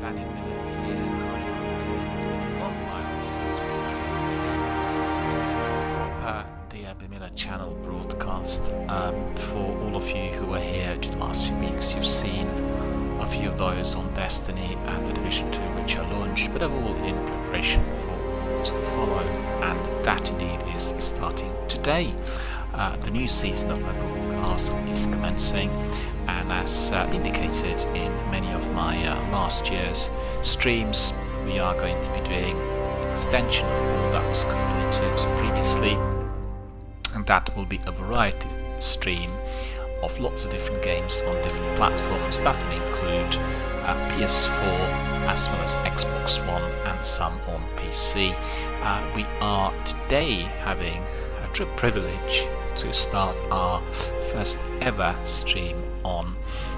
Daniel Miller here. How are you doing? It's been a long while since we had a proper DRB Miller channel broadcast. For all of you who were here the last few weeks, you've seen a few of those on Destiny and the Division 2 which are launched, but they're all in preparation for what's to follow, and that indeed is starting today. The new season of my broadcast is commencing, and as indicated in many of my last year's streams, we are going to be doing an extension of all that was completed previously, and that will be a variety stream of lots of different games on different platforms. That will include PS4 as well as Xbox One and some on PC. We are today having a true privilege to start our first ever stream on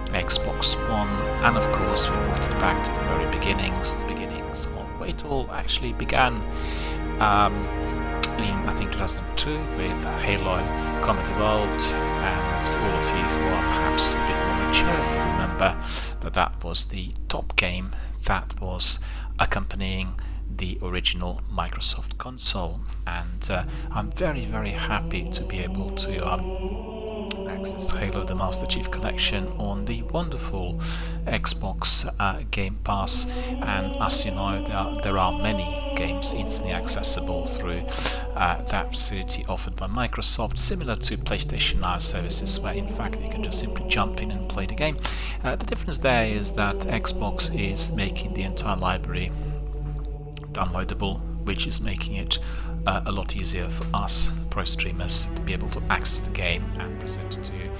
Xbox One, and of course we brought it back to the very beginnings, of where it all actually began in I think 2002 with Halo Combat Evolved, and for all of you who are perhaps a bit more mature, you remember that was the top game that was accompanying the original Microsoft console, and I'm very happy to be able to access Halo the Master Chief Collection on the wonderful Xbox Game Pass. And as you know, there are many games instantly accessible through that facility offered by Microsoft, similar to PlayStation Now services, where in fact you can just simply jump in and play the game. The difference there is that Xbox is making the entire library downloadable, which is making it a lot easier for us pro streamers to be able to access the game and present it to you.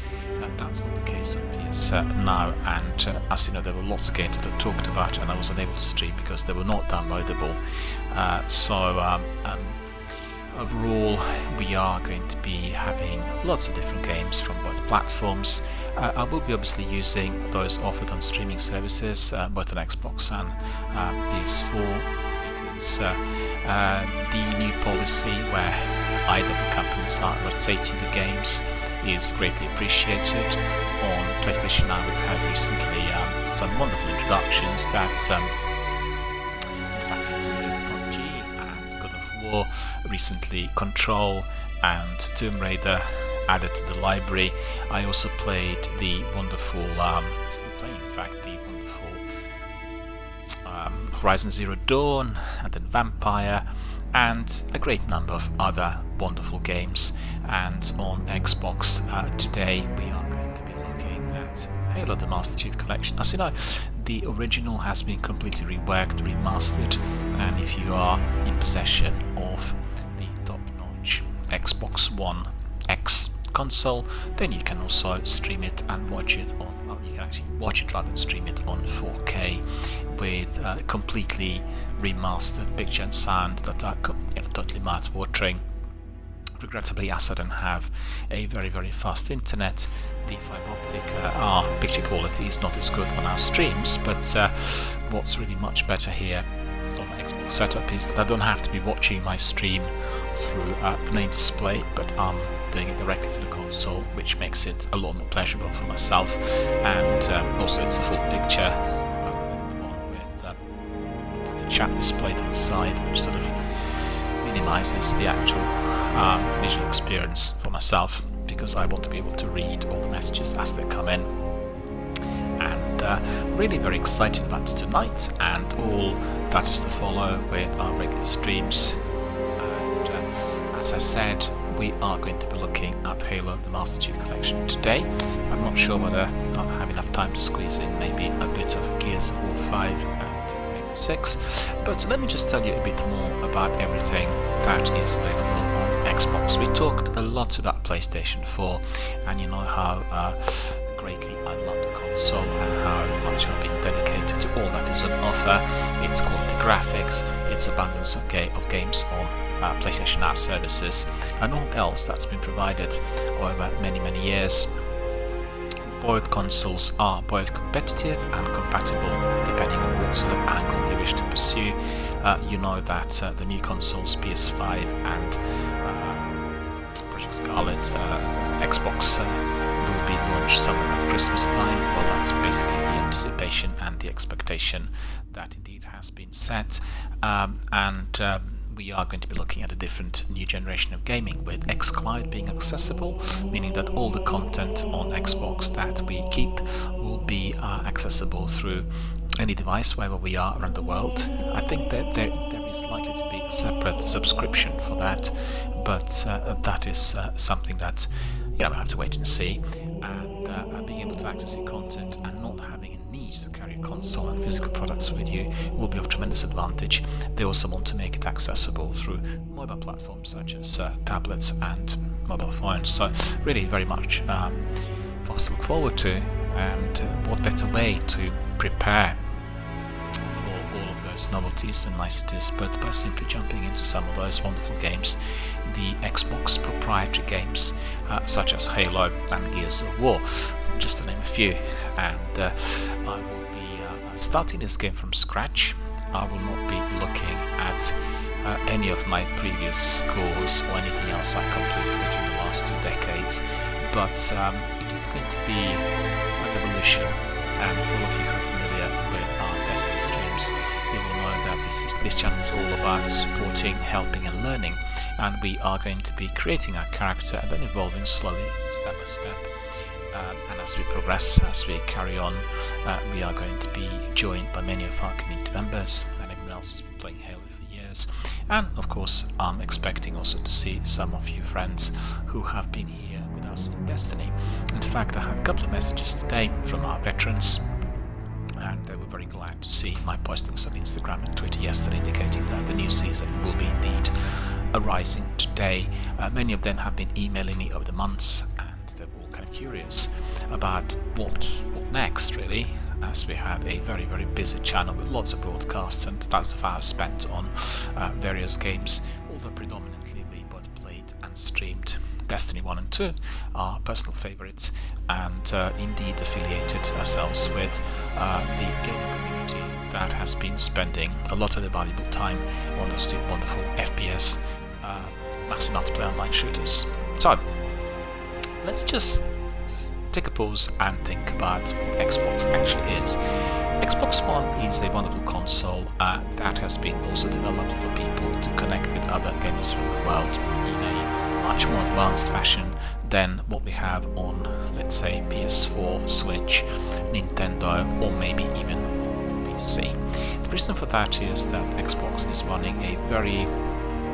That's not the case on PS Now, and as you know, there were lots of games that I talked about and I was unable to stream because they were not downloadable. Overall, we are going to be having lots of different games from both platforms. I will be obviously using those offered on streaming services, both on Xbox and PS4, because the new policy where either the companies are rotating the games is greatly appreciated. On PlayStation Now, we've had recently some wonderful introductions that in fact included PUBG and God of War, recently Control and Tomb Raider added to the library. I also played the wonderful, still playing in fact, the wonderful Horizon Zero Dawn, and then Vampire, and a great number of other wonderful games. And on Xbox today we are going to be looking at Halo the Master Chief Collection. As you know, the original has been completely reworked, remastered, and if you are in possession of the top-notch Xbox One X console, then you can also stream it and watch it on, well, you can actually watch it rather than stream it on 4K with completely remastered picture and sound that are totally mouth-watering. Regrettably, as I don't have a very fast internet, the fiber optic our picture quality is not as good on our streams, but what's really much better here on my Xbox setup is that I don't have to be watching my stream through the main display, but I'm doing it directly to the console, which makes it a lot more pleasurable for myself, and also it's a full picture rather than the one with the chat displayed on the side, which sort of minimizes the actual visual experience for myself, because I want to be able to read all the messages as they come in. And really very excited about tonight and all that is to follow with our regular streams. And as I said, we are going to be looking at Halo the Master Chief Collection today. I'm not sure whether I'll have enough time to squeeze in maybe a bit of Gears of War 5 and Rainbow 6, but let me just tell you a bit more about everything that is available on Xbox. We talked a lot about PlayStation 4, and you know how greatly I love the console and how much I've been dedicated to all that is on offer. Its quality graphics, its abundance of games on PlayStation Now services, and all else that's been provided over many years. Both consoles are both competitive and compatible depending on what sort of angle you wish to pursue. You know that the new consoles PS5 and Project Scarlet Xbox will be indeed launch somewhere at Christmas time. Well, that's basically the anticipation and the expectation that indeed has been set, and we are going to be looking at a different new generation of gaming, with xCloud being accessible, meaning that all the content on Xbox that we keep will be accessible through any device wherever we are around the world. I think that there is likely to be a separate subscription for that, but that is something that we'll have to wait and see. And being able to access your content and not having a need to carry a console and physical products with you will be of tremendous advantage. They also want to make it accessible through mobile platforms such as tablets and mobile phones. So really very much for us to look forward to, and what better way to prepare for all of those novelties and niceties but by simply jumping into some of those wonderful games, the Xbox proprietary games such as Halo and Gears of War, just to name a few. And I will be starting this game from scratch. I will not be looking at any of my previous scores or anything else I completed during the last 2 decades, but it is going to be an evolution. And for all of you who are familiar with our Destiny streams, you will know that this channel is all about supporting, helping and learning, and we are going to be creating our character and then evolving slowly, step by step. And as we progress, as we carry on, we are going to be joined by many of our community members and everyone else who's been playing Halo for years. And of course, I'm expecting also to see some of you friends who have been here with us in Destiny. In fact, I had a couple of messages today from our veterans, and they were very glad to see my postings on Instagram and Twitter yesterday indicating that the new season will be indeed arising today. Many of them have been emailing me over the months, they're all kind of curious about what next, really, as we had a very, very busy channel with lots of broadcasts and thousands of hours spent on various games, although predominantly we both played and streamed Destiny 1 and 2, our personal favourites, and indeed affiliated ourselves with the gaming community that has been spending a lot of their valuable time on those two wonderful FPS massive multiplayer online shooters. So let's just take a pause and think about what Xbox actually is. Xbox One is a wonderful console that has been also developed for people to connect with other gamers from the world in a much more advanced fashion than what we have on, let's say, PS4, Switch, Nintendo, or maybe even on PC. The reason for that is that Xbox is running a very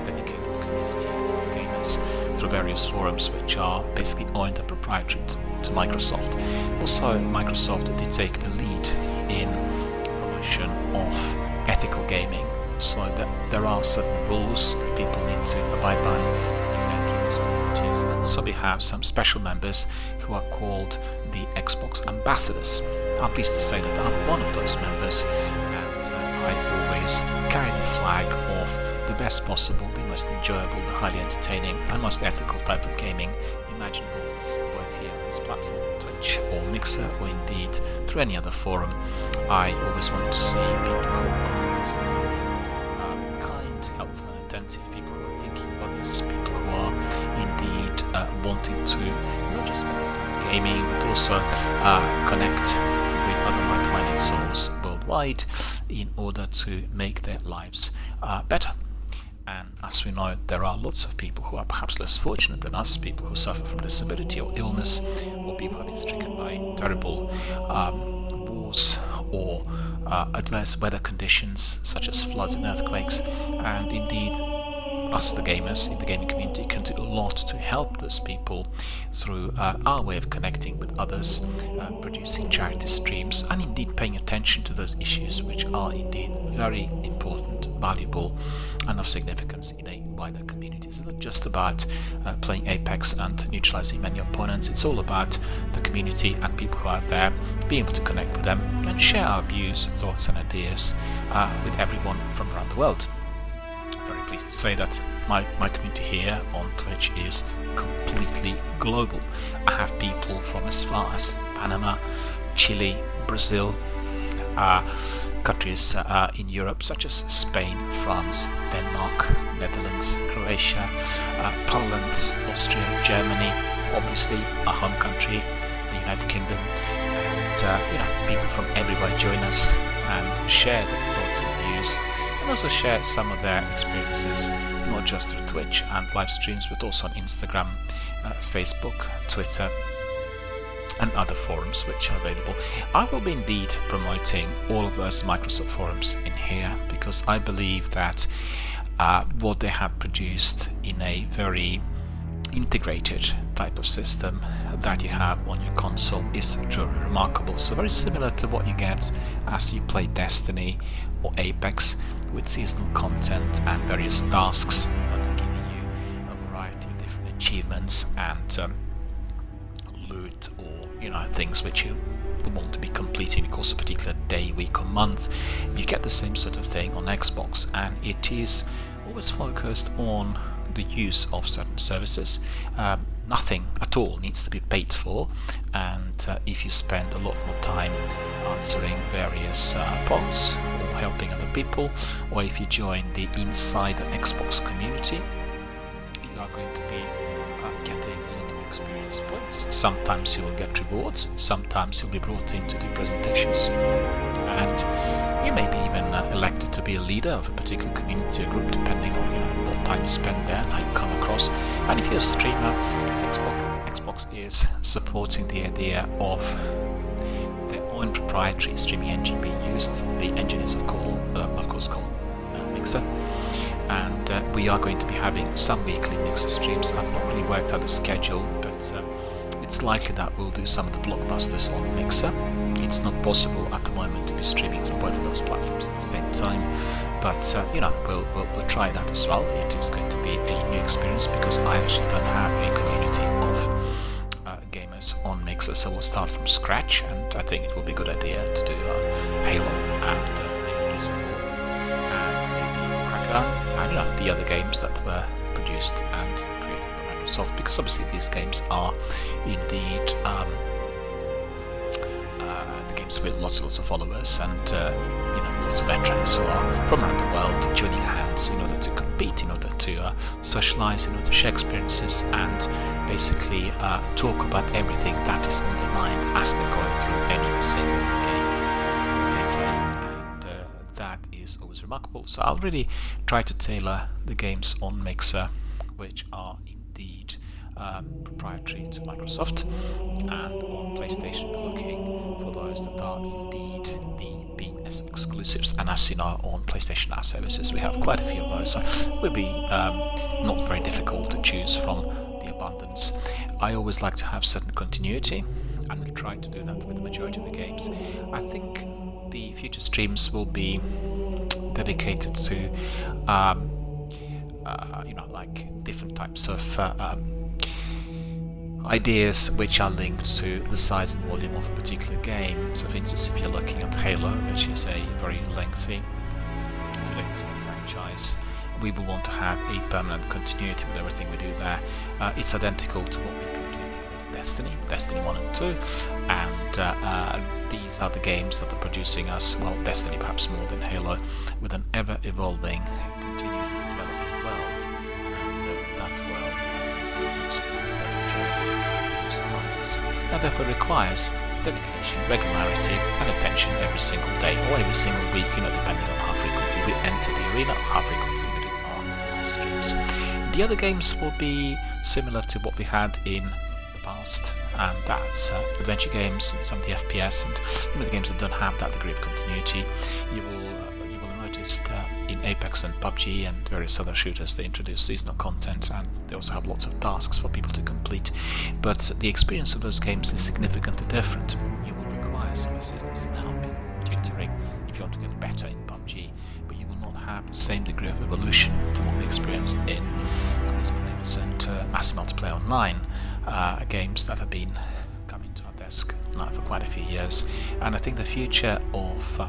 dedicated community of gamers through various forums which are basically owned and proprietary to Microsoft. Also, Microsoft did take the lead in promotion of ethical gaming, so that there are certain rules that people need to abide by in their games communities. And also we have some special members who are called the Xbox Ambassadors. I'm pleased to say that I'm one of those members, and I always carry the flag of the best possible, the most enjoyable, the highly entertaining and most ethical type of gaming imaginable, both here on this platform, Twitch or Mixer, or indeed through any other forum. I always want to see people who are kind, helpful and attentive, people who are thinking of others, people who are indeed wanting to not just spend time gaming but also connect with other like-minded souls worldwide in order to make their lives better. And as we know, there are lots of people who are perhaps less fortunate than us, people who suffer from disability or illness, or people who have been stricken by terrible wars or adverse weather conditions such as floods and earthquakes. And indeed, us, the gamers in the gaming community, can do a lot to help those people through our way of connecting with others, producing charity streams, and indeed paying attention to those issues which are indeed very important, valuable, and of significance in a wider community. It's not just about playing Apex and neutralizing many opponents, it's all about the community and people who are there, being able to connect with them and share our views, thoughts and ideas with everyone from around the world. Very pleased to say that my community here on Twitch is completely global. I have people from as far as Panama, Chile, Brazil, countries in Europe such as Spain, France, Denmark, Netherlands, Croatia, Poland, Austria, Germany, obviously our home country, the United Kingdom, and people from everywhere join us and share their thoughts and views, and also share some of their experiences, not just through Twitch and live streams, but also on Instagram, Facebook, Twitter, and other forums which are available. I will be indeed promoting all of those Microsoft forums in here, because I believe that what they have produced in a very integrated type of system that you have on your console is truly remarkable. So very similar to what you get as you play Destiny or Apex, with seasonal content and various tasks that are giving you a variety of different achievements and loot, or things which you want to be completing in the course of a particular day, week or month. You get the same sort of thing on Xbox, and it is always focused on the use of certain services. Nothing at all needs to be paid for, and if you spend a lot more time answering various polls or helping other people, or if you join the Insider Xbox community, you are going to be getting a lot of experience points. Sometimes you will get rewards, sometimes you'll be brought in to do presentations, and you may be even elected to be a leader of a particular community or group, depending on what time you spend there and how you come across. And if you're a streamer, Xbox is supporting the idea of their own proprietary streaming engine being used. The engine is of course called Mixer, and we are going to be having some weekly Mixer streams. I've not really worked out the schedule, but it's likely that we'll do some of the blockbusters on Mixer. It's not possible at the moment to be streaming through both of those platforms at the same time, but we'll try that as well. It is going to be a new experience, because I actually don't have a community of gamers on Mixer, so we'll start from scratch, and I think it will be a good idea to do Halo and maybe Gears of War and maybe Crackdown and the other games that were produced and created by Microsoft, because obviously these games are indeed the games with lots of followers, and lots of veterans who are from around the world joining hands in order to compete, in order to socialize, in order to share experiences, and basically talk about everything that is on their mind as they're going through any single gameplay, and that is always remarkable. So I'll really try to tailor the games on Mixer, which are indeed proprietary to Microsoft, and on PlayStation we're looking for those that are indeed the PS exclusives. And as you know, on PlayStation Now services we have quite a few of those, so it will be not very difficult to choose from the abundance. I always like to have certain continuity, and we'll try to do that with the majority of the games. I think the future streams will be dedicated to like different types of ideas which are linked to the size and volume of a particular game. So for instance, if you're looking at Halo, which is a very lengthy franchise, we will want to have a permanent continuity with everything we do there. It's identical to what we completed with Destiny 1 and 2, and these are the games that are producing us, well, Destiny perhaps more than Halo, with an ever-evolving, continually developing world, and that world is indeed very enjoyable, surprises, and therefore requires dedication, regularity, and attention every single day, or every single week, depending on how frequently we enter the arena, how frequently we do our live streams. The other games will be similar to what we had in the past, and that's adventure games and some of the FPS and the games that don't have that degree of continuity. You will have noticed in Apex and PUBG and various other shooters, they introduce seasonal content, and they also have lots of tasks for people to complete. But the experience of those games is significantly different. You will require some assistance in helping, tutoring, if you want to get better in PUBG, but you will not have the same degree of evolution to what we experienced in these magnificent massive multiplayer online games that have been coming to our desk now for quite a few years. And I think the future of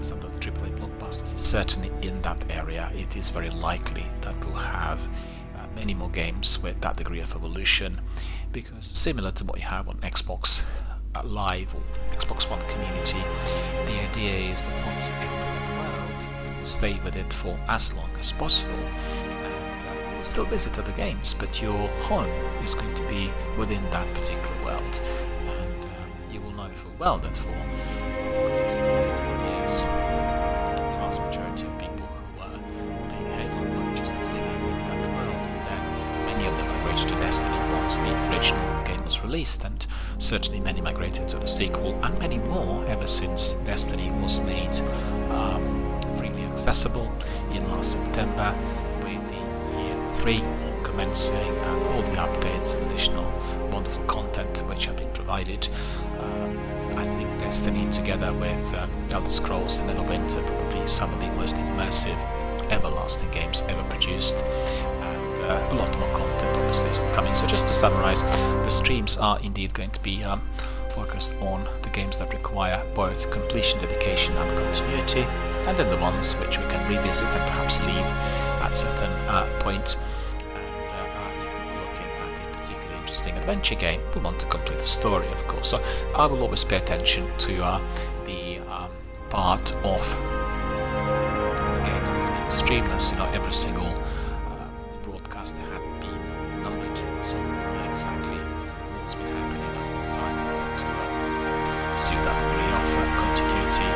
some of the AAA blockbusters is certainly in that area. It is very likely that we'll have many more games with that degree of evolution, because similar to what you have on Xbox Live or Xbox One community, the idea is that once you enter that world, you will stay with it for as long as possible. You will still visit other games, but your home is going to be within that particular world. well that for quite 50 years, the vast majority of people who were playing Halo were just living in that world, and then many of them migrated to Destiny once the original game was released, and certainly many migrated to the sequel, and many more ever since Destiny was made freely accessible in last September, with the year 3 commencing and all the updates and additional wonderful content which have been provided. I think Destiny, together with Elder Scrolls and Neverwinter, probably some of the most immersive, everlasting games ever produced, and a lot more content obviously is coming. So just to summarize, the streams are indeed going to be focused on the games that require both completion, dedication and continuity, and then the ones which we can revisit and perhaps leave at certain points. Adventure game, we want to complete the story, of course. So I will always pay attention to the part of the game that is being streamed. As you know, every single broadcast had been numbered, so we know exactly what's been happening at one time. To assume that degree of continuity,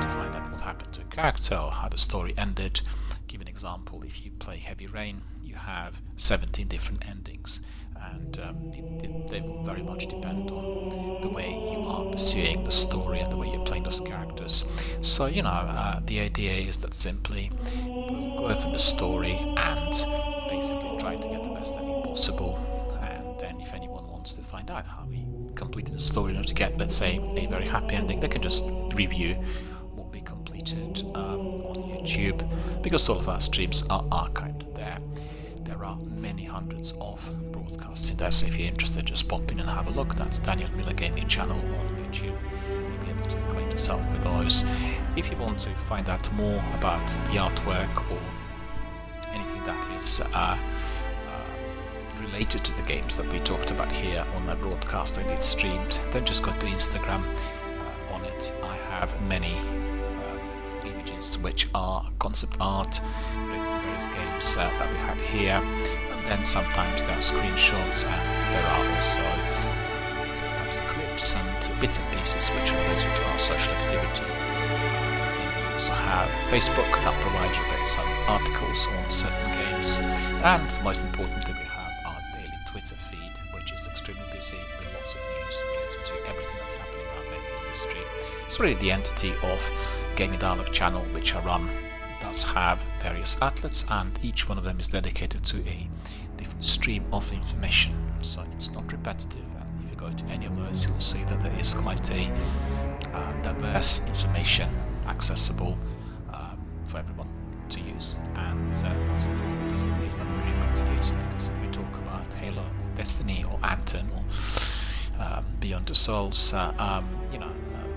to find out what happened to a character or how the story ended. Give an example: if you play Heavy Rain, you have 17 different endings, and they will very much depend on the way you are pursuing the story and the way you're playing those characters. So, you know, the idea is that simply we'll go through the story and basically try to get the best ending possible, and then if anyone wants to find out how we completed the story in order to get, let's say, a very happy ending, they can just review what we completed on YouTube, because all of our streams are archived there. There are many hundreds of broadcasts in there, so if you're interested, just pop in and have a look. That's Daniel Miller Gaming channel on YouTube. You'll be able to acquaint yourself with those. If you want to find out more about the artwork or anything that is related to the games that we talked about here on my broadcast I did streamed, then just go to Instagram. On it I have many images which are concept art related to various games that we had here, and then sometimes there are screenshots, and there are also sometimes clips and bits and pieces which are related to our social activity. Then we also have Facebook that provides you with some articles on certain games, and most importantly we have our daily Twitter feed, which is extremely busy with lots of news related to everything that's happening in our gaming industry. It's really the entity of Gaming Dialogue channel, which I run, does have various outlets, and each one of them is dedicated to a different stream of information, so it's not repetitive. And if you go to any of those, you'll see that there is quite a diverse information accessible for everyone to use, and that's important, because there is that degree of continuity, because if we talk about Halo, Destiny or Anthem or Beyond the Souls, you know,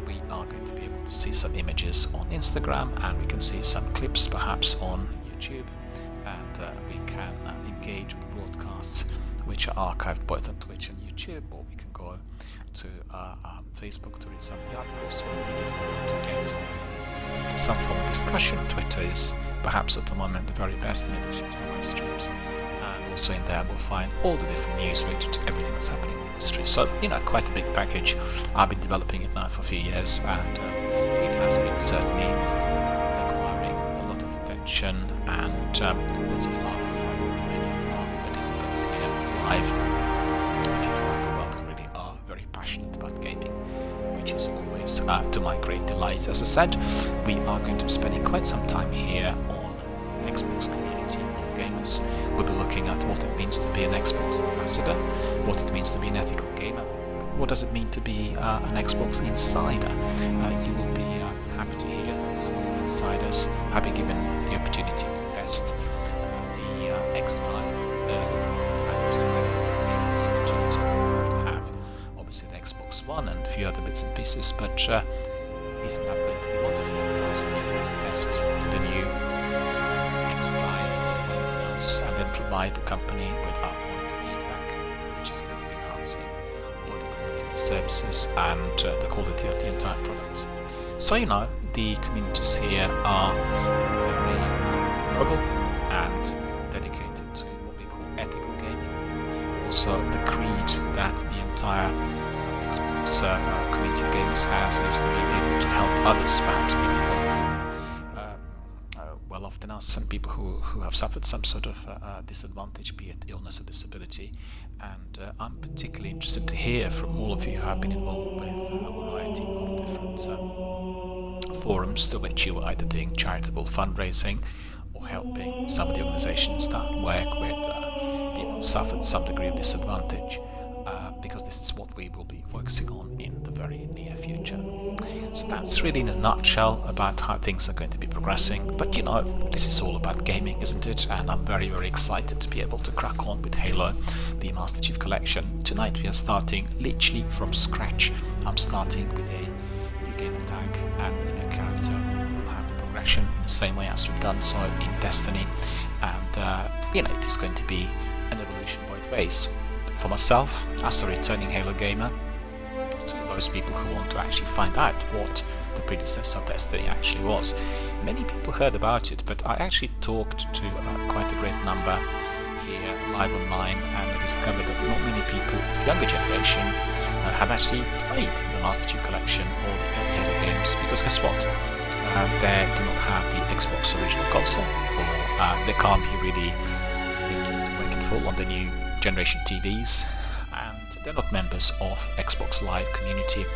we are going to be able to see some images on Instagram, and we can see some clips perhaps on YouTube, and we can engage with broadcasts which are archived both on Twitch and YouTube, or we can go to Facebook to read some of the articles, or to get to some form of discussion. Twitter is perhaps at the moment the very best, in addition to live streams, and also in there we'll find all the different news related to everything that's happening in the industry. So, you know, quite a big package. I've been developing it now for a few years, and it has been certainly requiring a lot of attention and lots of love from many of our participants here live. People around the world who really are very passionate about gaming, which is always to my great delight. As I said, we are going to be spending quite some time here on Xbox community of gamers. We'll be looking at what it means to be an Xbox ambassador, what it means to be an ethical gamer, what does it mean to be an Xbox insider. You will be happy to hear that some insiders have been given the opportunity to test the X Drive and have selected the opportunity to have obviously the Xbox One and a few other bits and pieces, but isn't that going to be wonderful for us to be able to test the new X Drive for anyone else, and then provide the company with our own feedback, which is going to be enhancing both the quality of the services and the quality of the entire product. So, you know, the communities here are very noble and dedicated to what we call ethical gaming. Also, the creed that the entire Xbox this community of gamers has is to be able to help others, perhaps people who are well off than us and people who have suffered some sort of disadvantage, be it illness or disability. And I'm particularly interested to hear from all of you who have been involved with a variety of different forums to which you are either doing charitable fundraising or helping some of the organizations that work with people who suffered some degree of disadvantage, because this is what we will be focusing on in the very near future. So that's really in a nutshell about how things are going to be progressing. But you know, this is all about gaming, isn't it? And I'm very, very excited to be able to crack on with Halo, the Master Chief Collection. Tonight we are starting literally from scratch. I'm starting with a new game tag and a new character. We'll have the progression in the same way as we've done so in Destiny. And you know, it is going to be an evolution both ways. For myself, as a returning Halo gamer, to those people who want to actually find out what the predecessor of Destiny actually was. Many people heard about it, but I actually talked to quite a great number here live online, and I discovered that not many people of younger generation have actually played the Master Chief Collection or the Halo games, because guess what? They do not have the Xbox original console, or they can't be really making it working full on the new generation TVs, and they're not members of Xbox Live community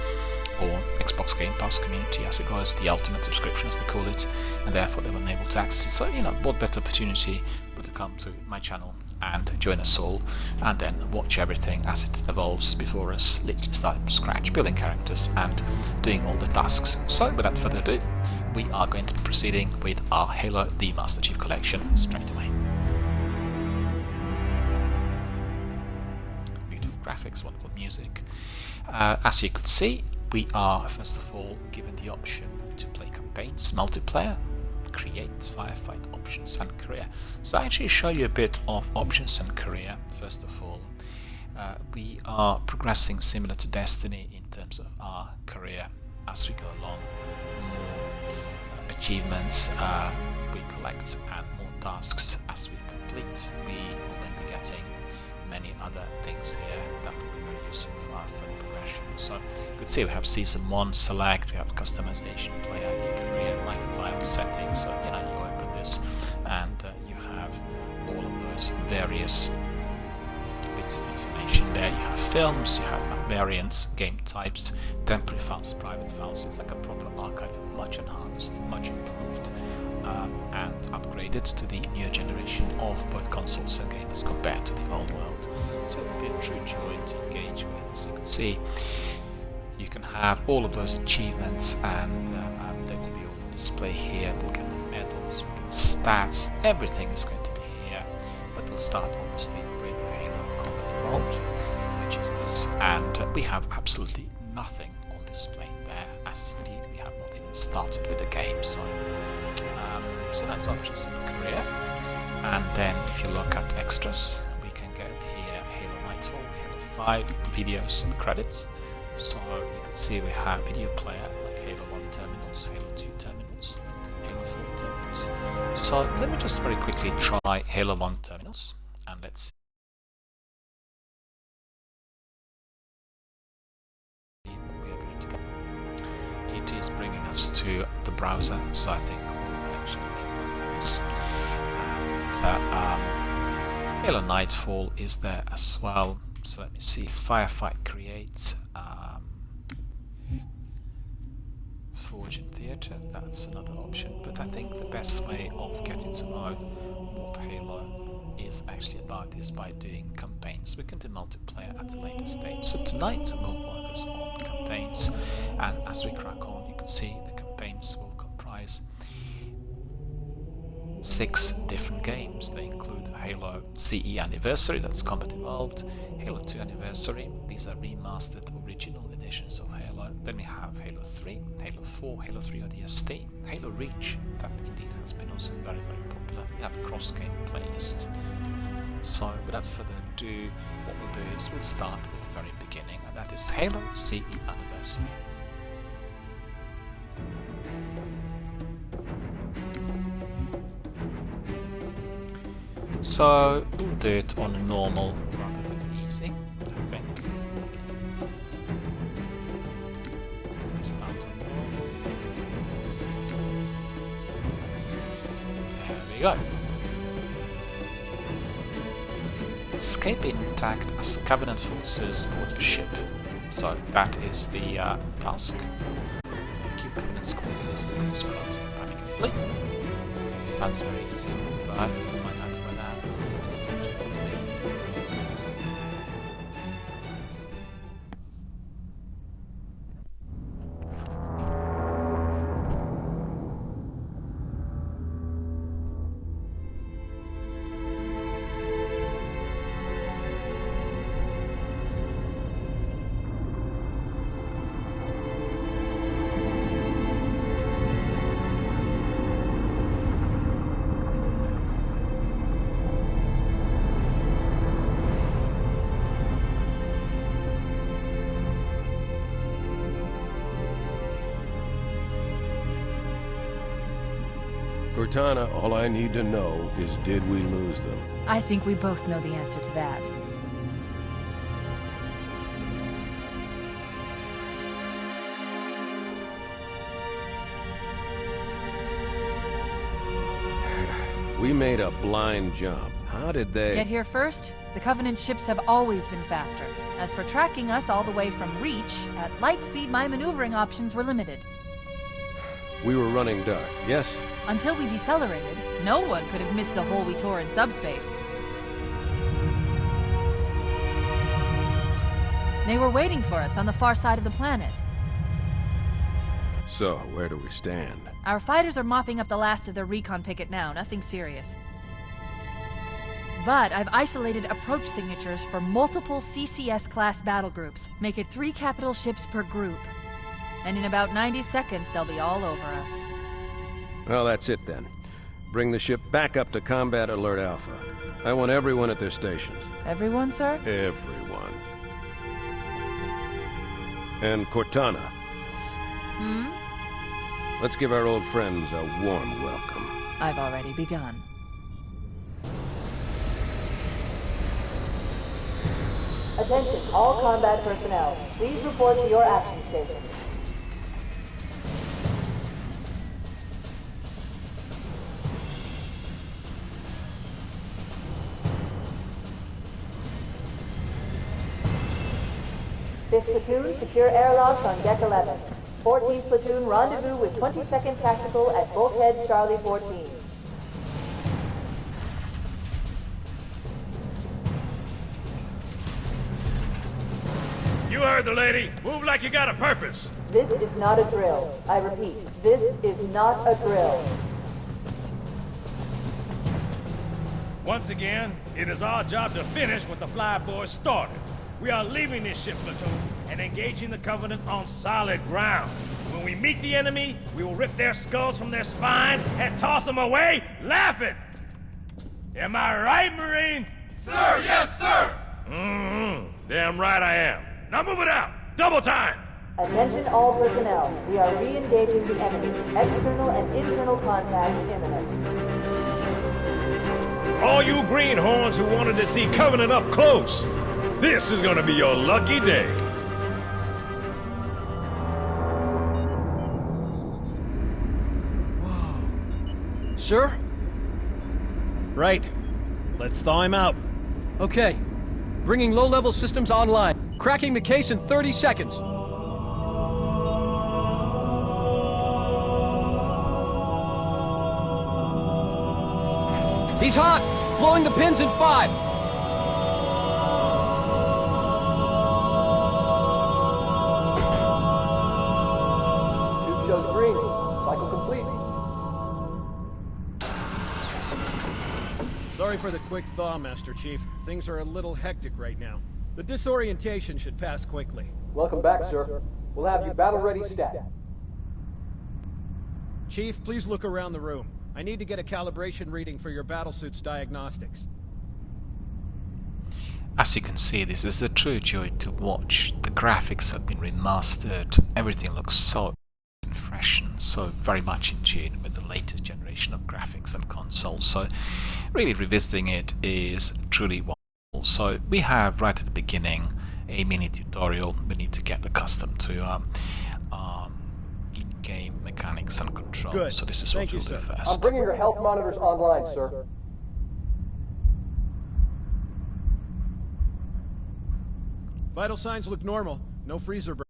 or Xbox Game Pass community, as it goes, the ultimate subscription as they call it, and therefore they weren't able to access it. So you know, what better opportunity but to come to my channel and join us all, and then watch everything as it evolves before us, literally starting from scratch, building characters and doing all the tasks. So without further ado, we are going to be proceeding with our Halo the Master Chief Collection straight away. Graphics, wonderful music. As you could see, we are first of all given the option to play campaigns, multiplayer, create, firefight, options and career. So I actually show you a bit of options and career. First of all, we are progressing similar to Destiny in terms of our career as we go along. More achievements we collect and more tasks as we complete. We will then be getting many other things here that will be very useful for our further progression. So you could see we have Season 1 select, we have customization, play ID, career, live file settings. So you know, you open this and you have all of those various bits of information there. You have films, you have variants, game types, temporary files, private files. It's like a proper archive, much enhanced, much improved, and upgraded to the newer generation of both consoles and gamers compared to the old world. So it will be a true joy to engage with. As you can see, you can have all of those achievements, and they will be all on display here. We'll get the medals, we'll get stats, everything is going to be here. But we'll start obviously with the Halo Combat Evolved, which is this, and we have absolutely nothing on display there, as indeed we have not even started with the game. So that's options and career. And then if you look at extras, we can get here Halo Nightfall, Halo 5 videos and credits. So you can see we have video player like Halo 1 terminals, Halo 2 terminals, Halo 4 terminals. So let me just very quickly try Halo 1 terminals, and let's see what we are going to get. It is bringing us to the browser, so I think we'll actually keep that to this. And Halo Nightfall is there as well. So let me see, Firefight Create, Forge and Theatre, that's another option. But I think the best way of getting to know what Halo is actually about is by doing campaigns. We can do multiplayer at a later stage. So tonight we'll focus on campaigns, and as we crack on, you can see the campaigns will comprise 6 different games. They include Halo CE Anniversary, that's Combat Evolved, Halo 2 Anniversary, these are remastered original editions of Halo. Then we have Halo 3, Halo 4, Halo 3 ODST, Halo Reach, that indeed has been also very, very popular. We have a cross-game playlist. So without further ado, what we'll do is we'll start with the very beginning, and that is Halo CE Anniversary. So we'll do it on normal rather than easy, I think. go. Escape intact as Covenant forces board your ship. So that is the task. Thank you, Covenant squadrons, to cause crowds to panic and flee. Sounds very easy, but we'll find out whether it is actually going to be. Cortana, all I need to know is, did we lose them? I think we both know the answer to that. We made a blind jump. How did they... Get here first? The Covenant ships have always been faster. As for tracking us all the way from Reach, at light speed my maneuvering options were limited. We were running dark, yes? Until we decelerated, no one could have missed the hole we tore in subspace. They were waiting for us on the far side of the planet. So, where do we stand? Our fighters are mopping up the last of their recon picket now, nothing serious. But I've isolated approach signatures for multiple CCS-class battle groups. Make it 3 capital ships per group. And in about 90 seconds, they'll be all over us. Well, that's it then. Bring the ship back up to Combat Alert Alpha. I want everyone at their stations. Everyone, sir? Everyone. And Cortana. Let's give our old friends a warm welcome. I've already begun. Attention, all combat personnel. Please report to your action stations. Fifth platoon, secure airlocks on deck 11. 14th platoon, rendezvous with 22nd Tactical at Bulkhead Charlie 14. You heard the lady. Move like you got a purpose. This is not a drill. I repeat, this is not a drill. Once again, it is our job to finish what the flyboys started. We are leaving this ship platoon and engaging the Covenant on solid ground. When we meet the enemy, we will rip their skulls from their spines and toss them away, laughing. Am I right, Marines? Sir, yes, sir! Damn right I am. Now move it out! Double time! Attention all personnel. We are re-engaging the enemy. External and internal contact imminent. All you greenhorns who wanted to see Covenant up close, this is gonna be your lucky day. Sir? Right. Let's thaw him out. Okay. Bringing low-level systems online. Cracking the case in 30 seconds. He's hot! Blowing the pins in 5! Tube shows green. Cycle complete. Sorry for the quick thaw, Master Chief. Things are a little hectic right now. The disorientation should pass quickly. Welcome back, sir. We'll have you battle-ready stat. Chief, please look around the room. I need to get a calibration reading for your battlesuit's diagnostics. As you can see, this is a true joy to watch. The graphics have been remastered. Everything looks so fresh and so very much in tune with the latest generation of graphics and consoles. So really revisiting it is truly wonderful. So we have right at the beginning a mini tutorial. We need to get accustomed to in-game mechanics and control. Good. So this is Thank what you, we'll do sir. I'm first. bringing your health monitors online, sir. Vital signs look normal. No freezer burn.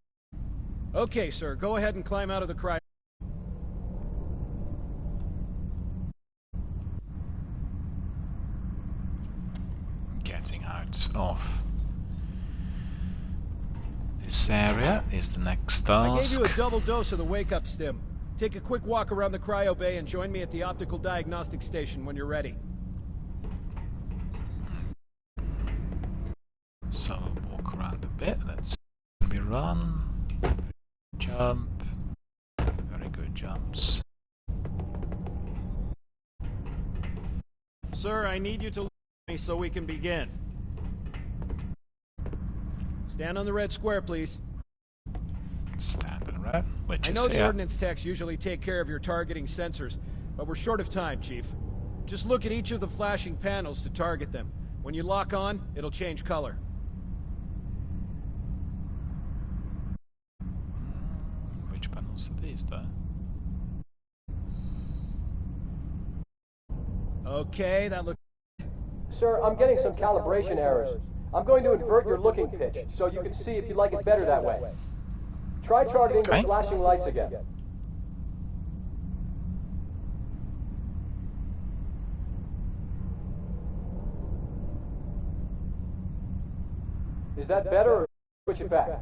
Okay, sir. Go ahead and climb out of the cryo. Getting out of this area is the next I gave task. you a double dose of the wake-up stim. Take a quick walk around the cryo bay and join me at the optical diagnostic station when you're ready. So we'll walk around a bit. Let's we run, jump, very good jumps. Sir, I need you to look at me so we can begin. Stand on the red square, please. Stand in red, which I is know the here. ordnance techs usually take care of your targeting sensors, but we're short of time, Chief. Just look at each of the flashing panels to target them. When you lock on, it'll change color. Which panels are these though? Okay, that looks... Sir, I'm getting some calibration errors. I'm going to invert your looking pitch, so you can see if you like it better that way. Try targeting the Okay. flashing lights again. Is that better, or switch it back?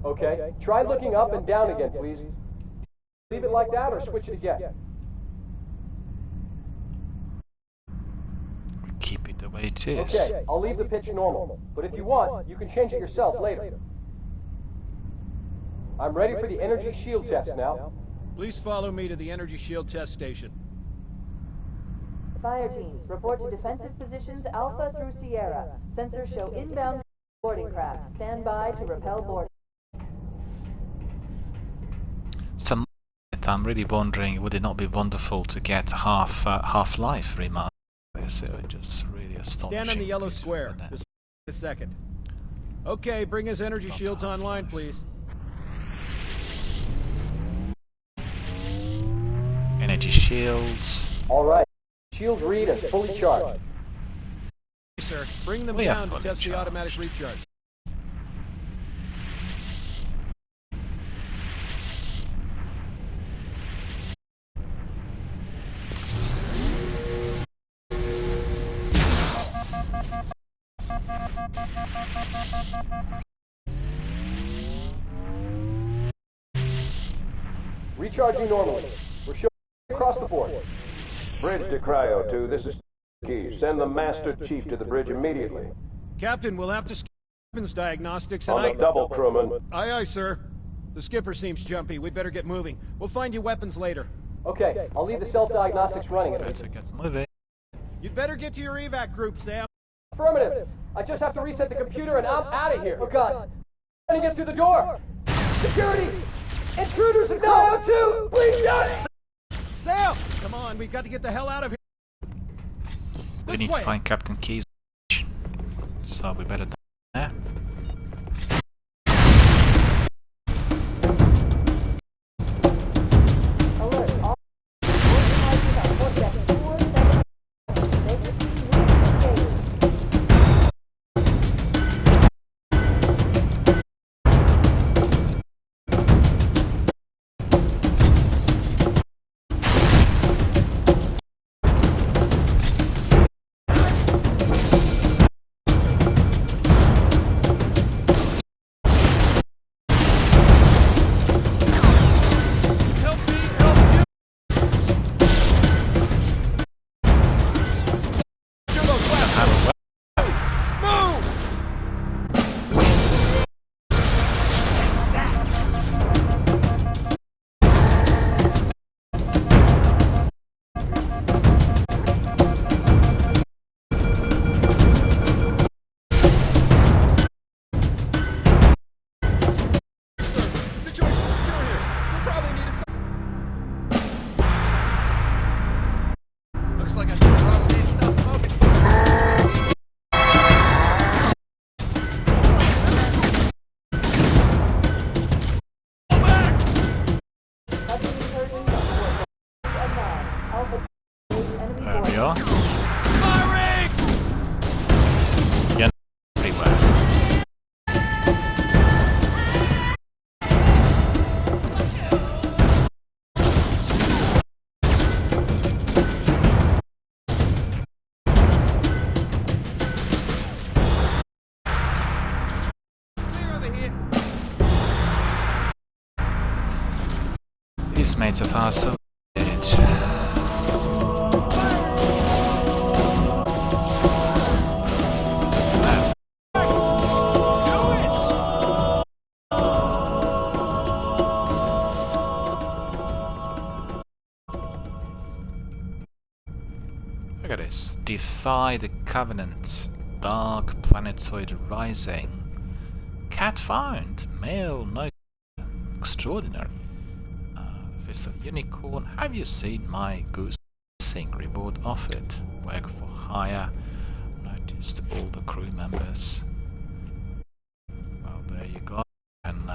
Okay, try looking up and down again, please. Leave it like that or switch it again. Keep it the way it is. Okay, I'll leave the pitch normal, but if you want, you can change it yourself later. I'm ready for the energy shield test now. Please follow me to the energy shield test station. Fire teams, report to defensive positions Alpha through Sierra. Sensors show inbound boarding craft. Stand by to repel boarding. Some I'm really wondering, would it not be wonderful to get Half-Life remaster? This just really astonishing. Stand on the yellow beautiful, square. isn't it? Just a second. Okay, bring his energy shields online, please. Energy shields. All right, shields read as fully charged. Sir, bring them We are down to fully test the automatic charged. recharge. Recharging normally. We're showing across the board. Bridge to Cryo 2, this is Key. Send the Master Chief to the bridge immediately. Captain, we'll have to skip weapons diagnostics and On the double, crewman. Aye, aye, sir. The skipper seems jumpy. We'd better get moving. We'll find you weapons later. Okay, I'll leave the self-diagnostics running. Better get moving. You'd better get to your evac group, Sam. Affirmative. I just have to reset the computer and I'm out of here. Oh God. I'm trying to get through the door. Security! Intruders in Cryo 2! Please don't! Sam! Come on, we've got to get the hell out of here. We This need way. to find Captain Key's. So we better do there. Alert, all organizers on Vortex 477. Vacancy reengaged. Help me, help you! Shoot those weapons! Move! The situation's secure here. We'll probably need it. Looks like I probably need enough smoking. are. Firing! You're everywhere. These mates of ours are dead. Look at this. Defy the Covenant. Dark planetoid rising. Cat found. Male no. Extraordinary. Fist of Unicorn. Have you seen my goose? Sing reward offered. Work for hire. Noticed all the crew members. Well, there you go. And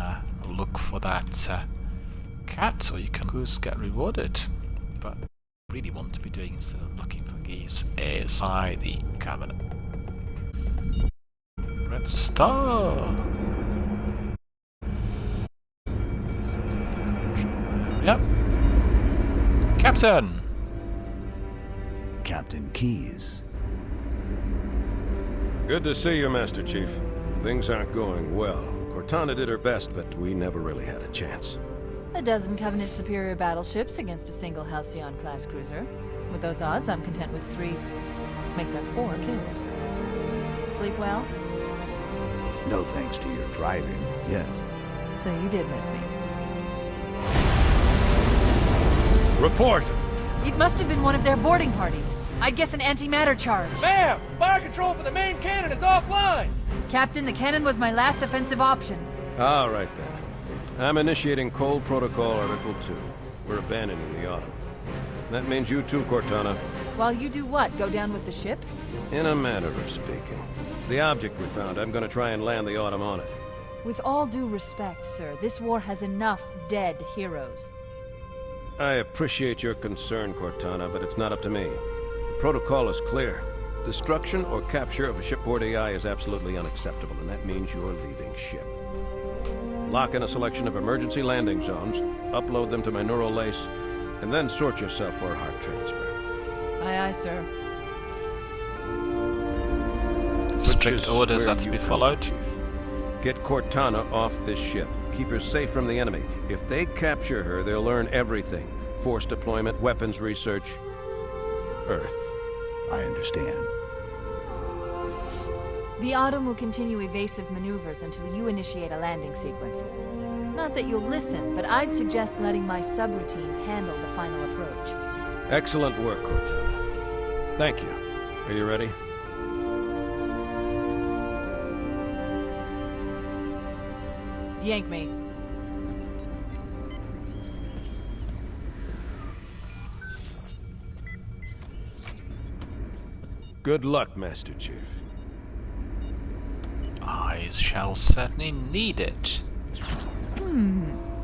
look for that cat, or you can goose get rewarded. But what I really want to be doing instead of looking for geese is by the Covenant. Red Star. This is the control. Yep. Captain. Captain Keyes. Good to see you, Master Chief. Things aren't going well. Cortana did her best, but we never really had a chance. A dozen Covenant superior battleships against a single Halcyon-class cruiser. With those odds, I'm content with 3, make that 4 kills. Sleep well? No thanks to your driving, yes. So you did miss me. Report! It must have been one of their boarding parties. I'd guess an antimatter charge. Ma'am! Fire control for the main cannon is offline! Captain, the cannon was my last offensive option. All right, then. I'm initiating Cold Protocol Article 2. We're abandoning the Autumn. That means you too, Cortana. While you do what? Go down with the ship? In a manner of speaking. The object we found, I'm gonna try and land the Autumn on it. With all due respect, sir, this war has enough dead heroes. I appreciate your concern, Cortana, but it's not up to me. The protocol is clear. Destruction or capture of a shipboard AI is absolutely unacceptable, and that means you're leaving ship. Lock in a selection of emergency landing zones, upload them to my neural lace, and then sort yourself for a heart transfer. Aye, aye, sir. Strict orders are to be followed. Get Cortana off this ship. Keep her safe from the enemy. If they capture her, they'll learn everything. Force deployment, weapons research, Earth. I understand. The Autumn will continue evasive maneuvers until you initiate a landing sequence. Not that you'll listen, but I'd suggest letting my subroutines handle the final approach. Excellent work, Cortana. Thank you. Are you ready? Yank me. Good luck, Master Chief. I shall certainly need it.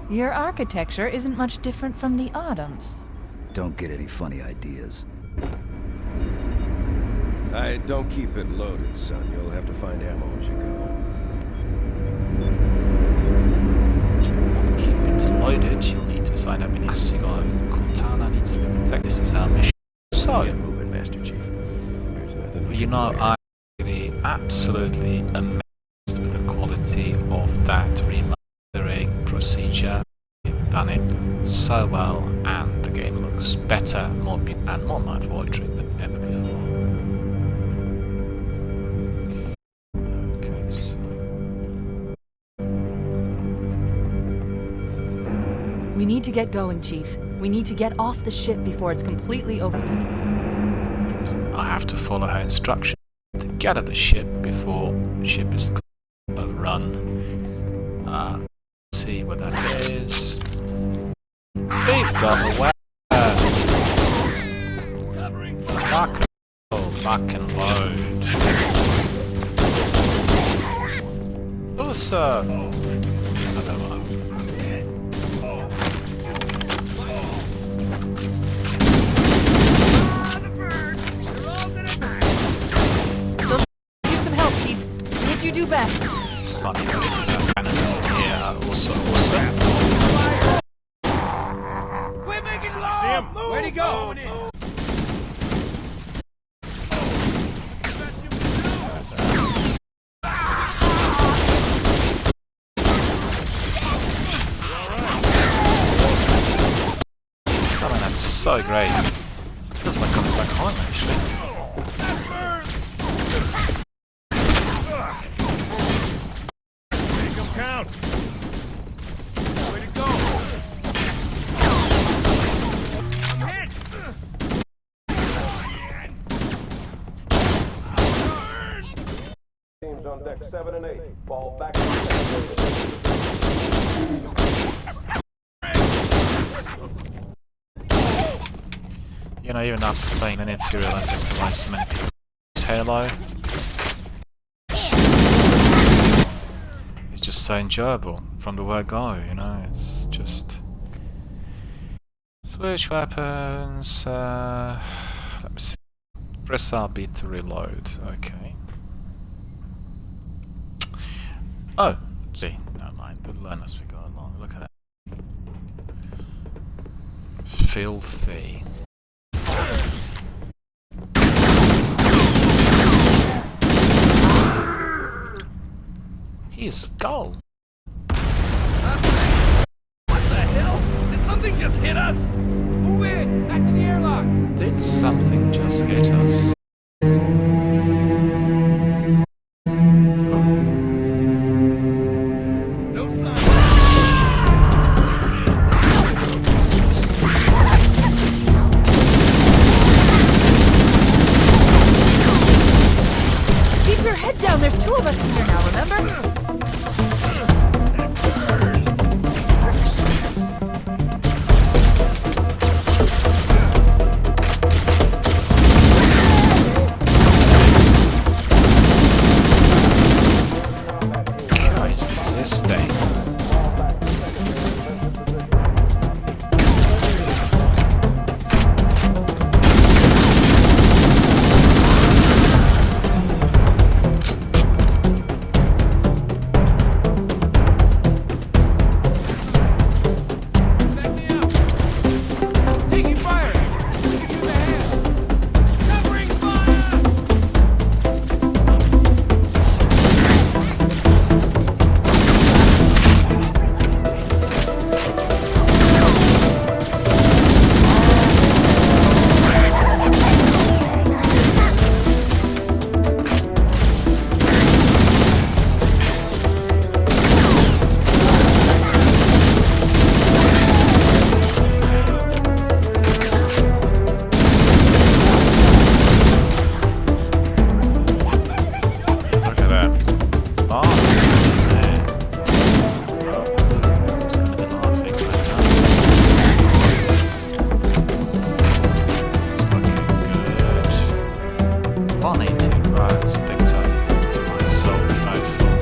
Your architecture isn't much different from the Autumn's. Don't get any funny ideas. I don't keep it loaded, son. You'll have to find ammo as you go. Keep it loaded. You'll need to find out when Cortana needs to be protected. This is our mission. So, Get moving, Master Chief. There's nothing we you can know, do. I'm really absolutely amazed with the quality of that remastering procedure. You've done it so well, and the game looks better, more and more mouth-watering than ever before. Okay, so We need to get going, Chief. We need to get off the ship before it's completely over. I have to follow her instructions to get at the ship before the ship is overrun. Let's see what that is. They've got away. Back and load. Oh, sir. do best. It's funny, these cannons here are also awesome. Quit making law! See him? Where'd he go? Oh man, that's so great. Feels like coming back home actually. Make him count! Way to go! Hit! Teams on deck 7 and 8. Fall back. You know, even after playing minutes, you realise there's the so many people use Halo. It's just so enjoyable from the word go, you know, it's just... Switch weapons, let me see. Press RB to reload, okay. Oh, gee, never mind, we'll learn as we go along, look at that. Filthy. He's gone. What the hell? Did something just hit us? Move in! Back to the airlock! Did something just hit us? No sign. Keep your head down. There's two of us in here now, remember? Guys, what's this thing? Back me up! Taking fire! Give you the hand! Covering fire! Look at that. Oh, man. It's gonna be laughing right now. It's looking good. 180 rods picked up for my assault rifle.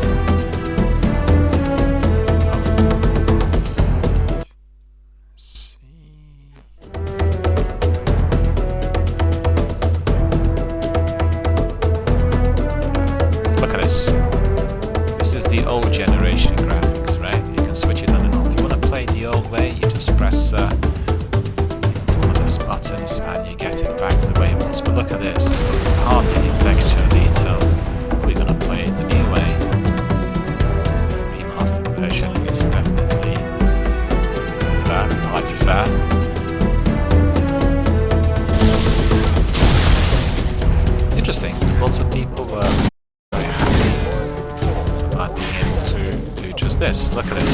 Let's see. Look at this. This is the old generation graphics, right? You can switch it on and off. If you want to play the old way, you just press one of those buttons and you get it back to the way it was. But look at this. There's hardly any texture detail. We're going to play it the new way. Remastered version is definitely fair. I like it fair. It's interesting because lots of people were very happy about being able to do just this. Look at this.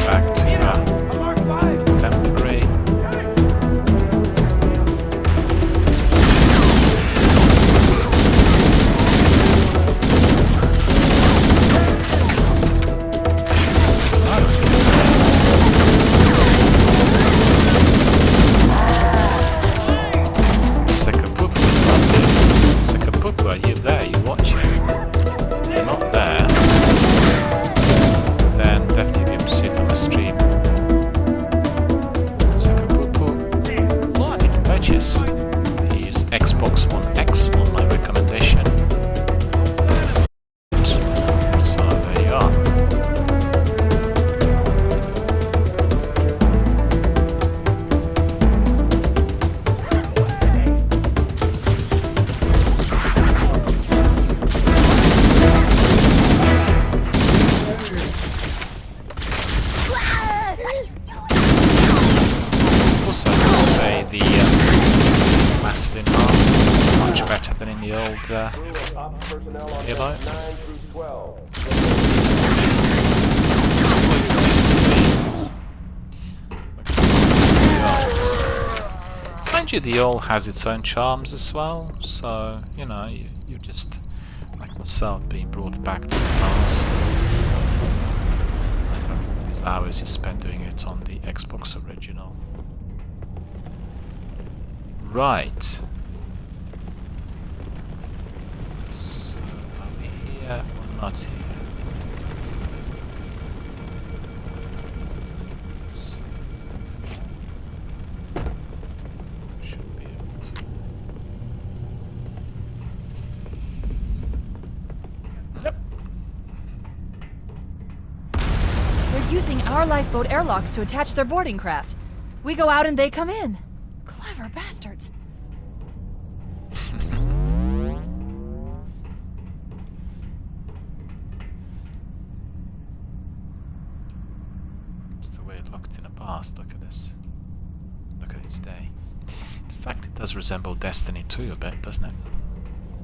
Back to contemporary. massively enhanced. It's much better than in the old Halo. Mind you, the old has its own charms as well, so, you know, you're just, like myself, being brought back to the past. Like all these hours you spent doing it on the Xbox original. Right. So, are we here or not here? Should be able to. Yep. They're using our lifeboat airlocks to attach their boarding craft. We go out and they come in. Clever bastards. It's the way it looked in the past. Look at this. Look at its day. In fact, it does resemble Destiny 2 a bit, doesn't it?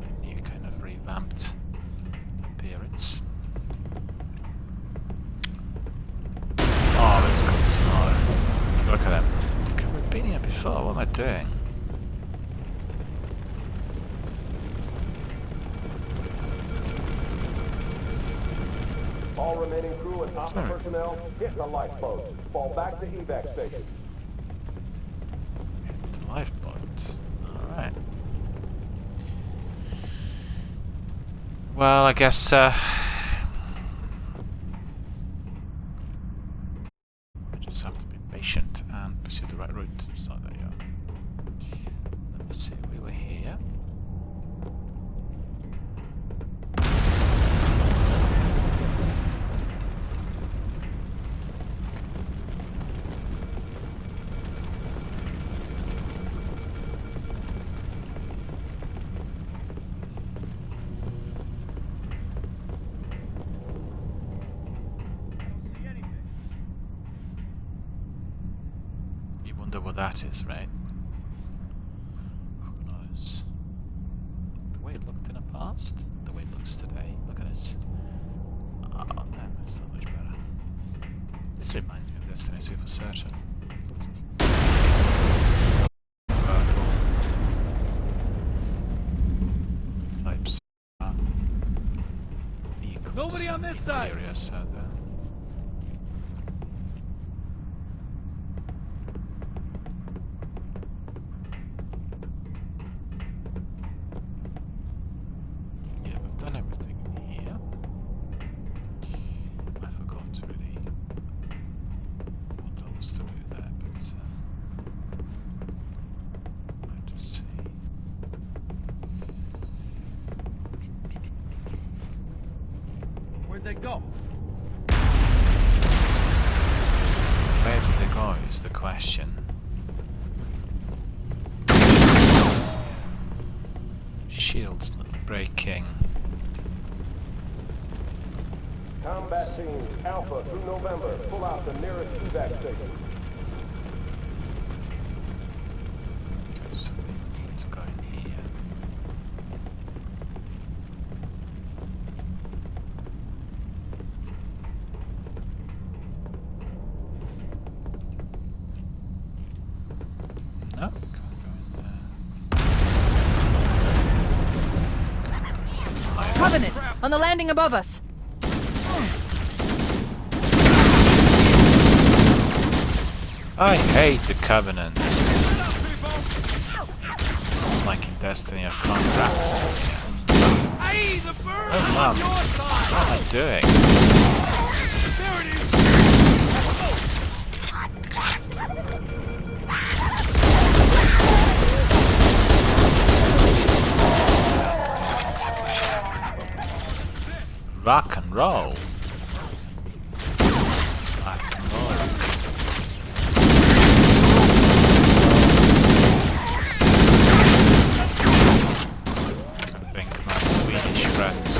A new kind of revamped appearance. Oh, that's good to know. Look at them. We've been here before. What am I doing? All remaining crew and Alpha personnel, hit the lifeboat. Fall back to evac station. The lifeboat. Alright. Well, I guess, we just have to be patient and pursue the right route. So there you are. Let me see, we were here. You wonder what that is, right? Who knows? The way it looked in the past, the way it looks today. Look at this. Oh man, that's so much better. This reminds me of Destiny 2 for certain. Lots of vertical types. Vehicles. Nobody on this side! Interior, so the yeah, we've done everything here. I forgot to really what else to do there, but I'll just see. Where'd they go? Where did they go is the question. Shields not breaking. Combat teams, Alpha through November. Pull out the nearest evac station. Okay, so we need to go in here. No, can't go in there. Covenant! On the landing above us! I hate the Covenant. Like in Destiny, I can't grab them. Hey, the bird Oh, is wow. on your side! What am I doing? There it is! Rock and roll. Rock and roll. I think my Swedish friends,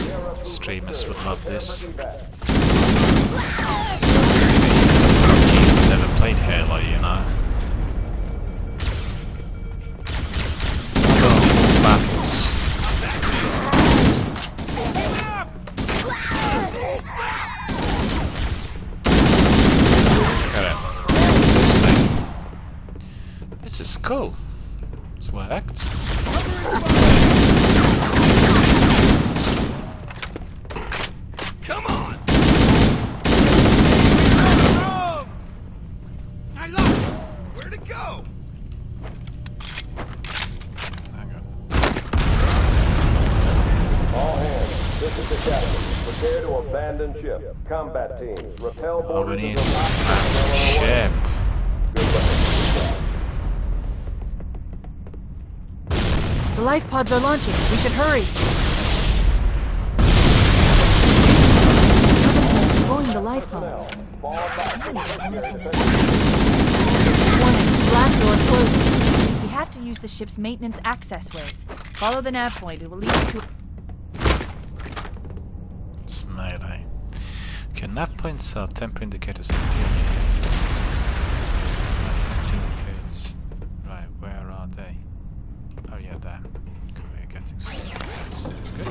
streamers, would love this. Never played Halo, you know. is cool. It's worked. Come on! I lost it! Where'd it go? Hang on. All hands, this is the captain. Prepare to abandon ship. Combat teams, repel Oh, we boarders need of a ship. The life pods are launching. We should hurry. Covenant is destroying the life pods. Warning, blast doors closing. We have to use the ship's maintenance access ways. Follow the nav point. It will lead you to... It's melee. Okay, nav points are temporary indicators of appearance. Indicates. Right, where are they? Oh yeah, there. Okay, we're getting some. That's good.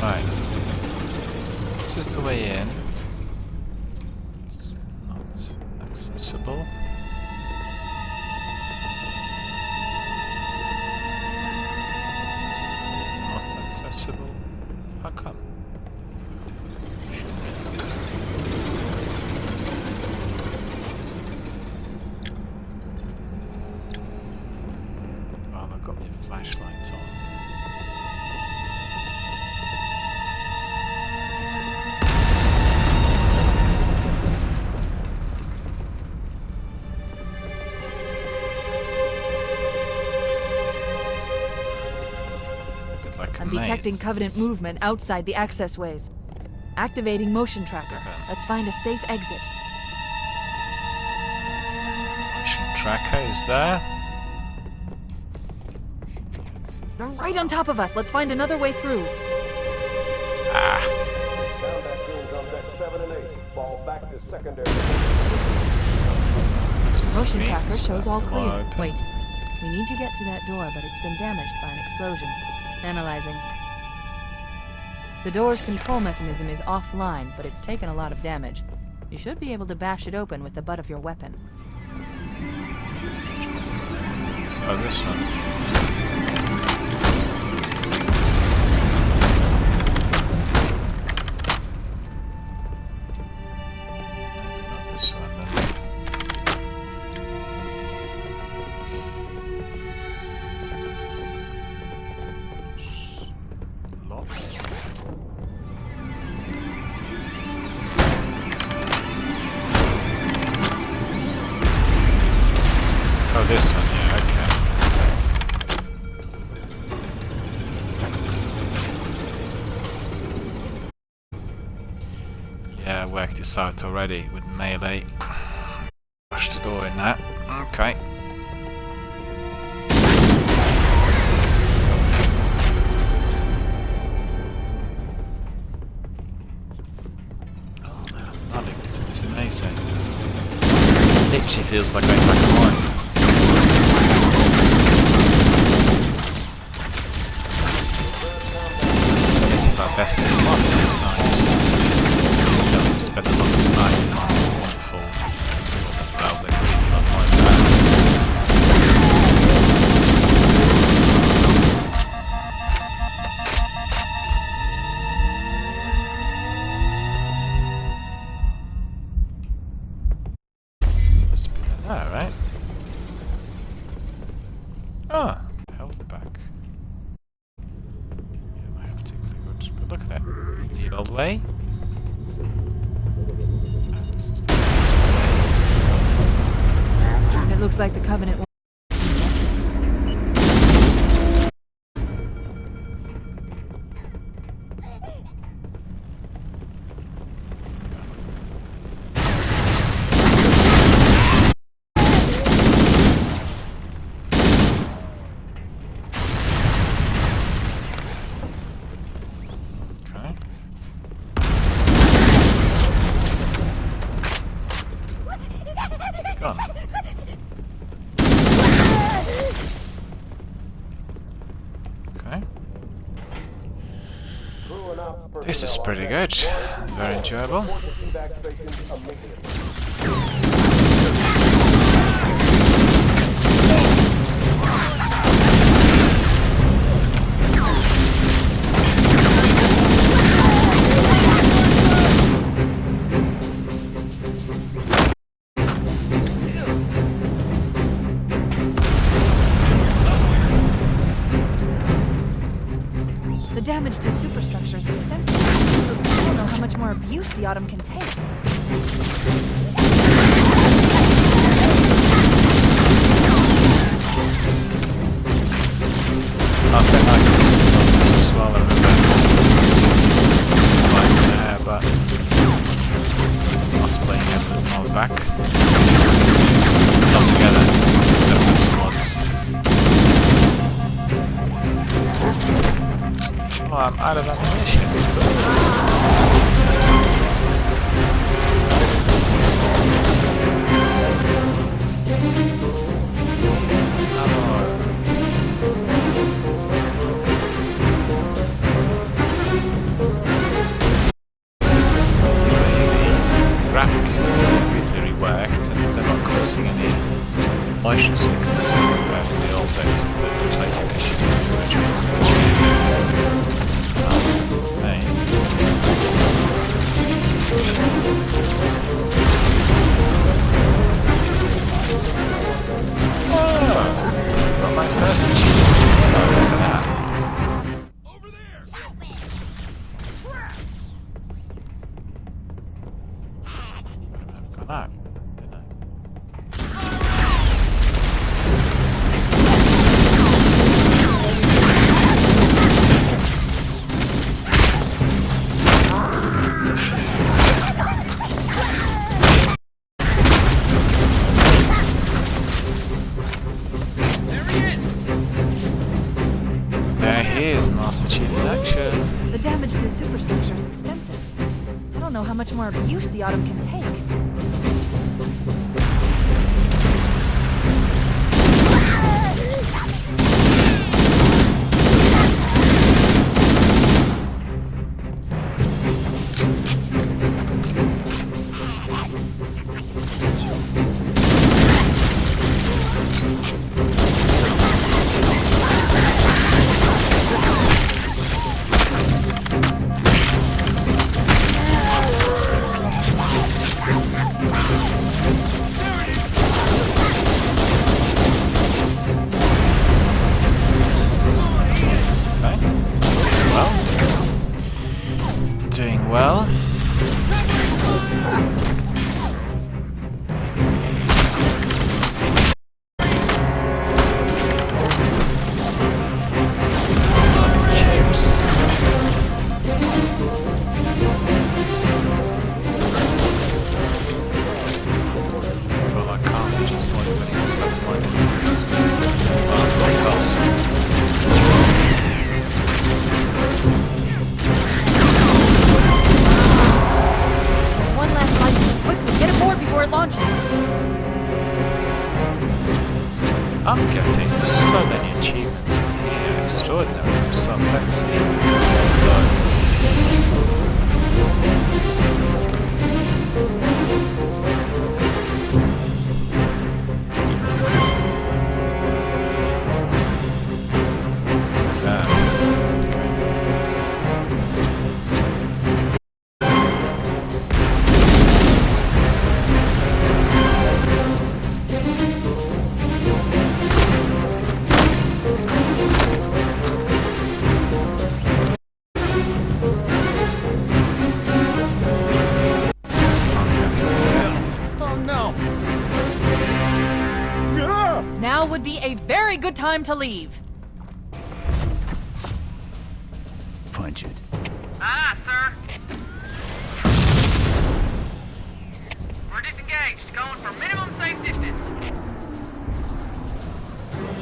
Right. So this is the way in. It's not accessible. Not accessible. How come? Well, I've got my flashlight on. I'm detecting Covenant movement outside the access ways. Activating motion tracker. Okay. Let's find a safe exit. Motion tracker is there. They're right on top of us. Let's find another way through. Ah, Combat teams on deck 7 and 8. Fall back to secondary. this is Motion me, tracker so shows all door clear. open. Wait. We need to get through that door, but it's been damaged by an explosion. Analyzing. The door's control mechanism is offline, but it's taken a lot of damage. You should be able to bash it open with the butt of your weapon. Oh, this one. Not this one, then. Locked. Oh, this one, yeah, okay. Yeah, I worked this out already with melee. Push the door in that. Okay. Oh man, I'm loving this. It's amazing. Literally feels like going back home. This is our best in the market at times. Don't spend a lot of time on wonderful well, they're really not like that. Must be in there, right? Ah, health back. Yeah, my health tickling good. But look at that. The old way. And this is the first way. It looks like the Covenant... Okay. Okay. This is pretty good. Very enjoyable. The damage to superstructure is extensive. I don't know how much more abuse the Autumn can take. I think I can support this as well. I remember right there, but I was playing it on the back. Not together, separate squads. Oh, I'm out of ammunition. Graphics are really reworked and they're not causing any motion sickness compared to the old days of the PlayStation. Got my first achievement. Oh, look at that. Over there! Got that, didn't I? There he is, Master Chief in action. The damage to superstructure is extensive. I don't know how much more abuse the Autumn can take. Doing well. Chips. Well, I can't just like putting myself like One last light. Quickly, get aboard before it launches. I'm getting so many achievements here, extraordinary. So let's see. Let's go. Now would be a very good time to leave. Punch it. Aye, sir. We're disengaged, going for minimum safe distance.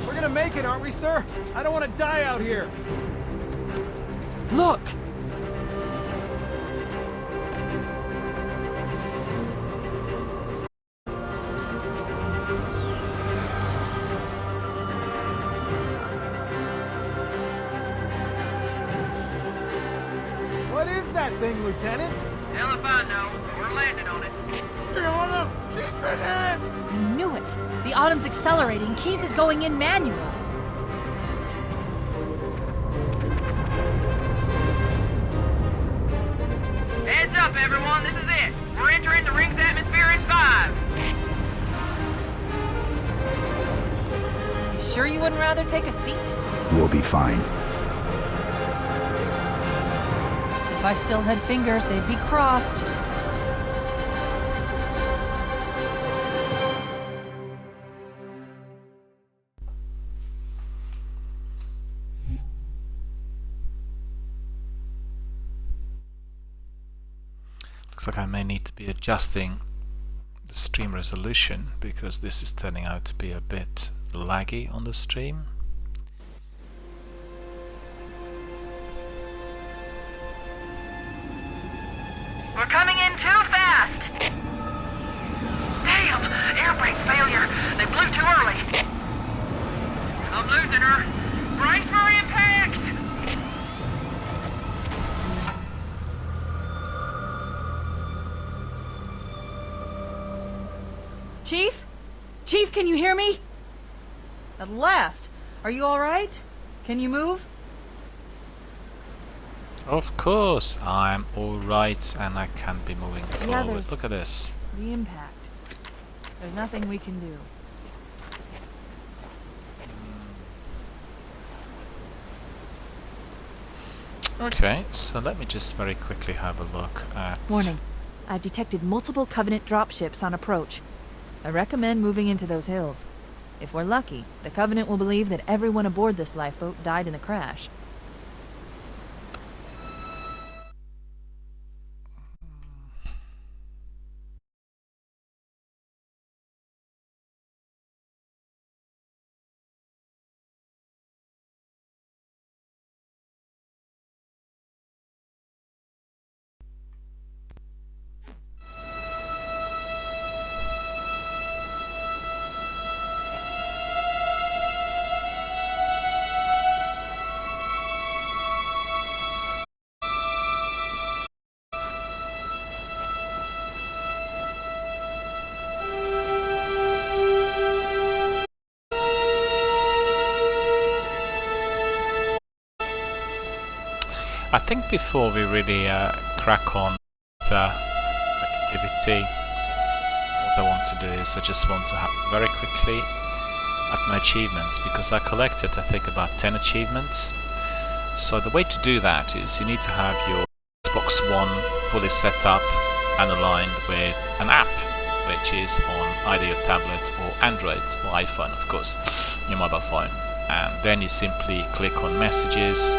We're gonna make it, aren't we, sir? I don't want to die out here. Look! What is that thing, Lieutenant? Hell if I know, but we're landing on it. Ilona, she's been hit! I knew it! The Autumn's accelerating. Keys is going in manual. Heads up, everyone, this is it. We're entering the ring's atmosphere in 5. You sure you wouldn't rather take a seat? We'll be fine. If I still had fingers, they'd be crossed. Looks like I may need to be adjusting the stream resolution because this is turning out to be a bit laggy on the stream. We're coming in too fast! Damn! Air brake failure! They blew too early! I'm losing her! Brace for impact! Chief? Chief, can you hear me? At last! Are you alright? Can you move? Of course, I'm alright and I can be moving forward. others. Look at this. The impact. There's nothing we can do. Okay, so let me just very quickly have a look at... Warning. I've detected multiple Covenant dropships on approach. I recommend moving into those hills. If we're lucky, the Covenant will believe that everyone aboard this lifeboat died in the crash. I think before we really crack on the activity, what I want to do is I just want to have very quickly at my achievements, because I collected I think about 10 achievements. So the way to do that is you need to have your Xbox One fully set up and aligned with an app, which is on either your tablet or Android or iPhone, of course, your mobile phone. And then you simply click on messages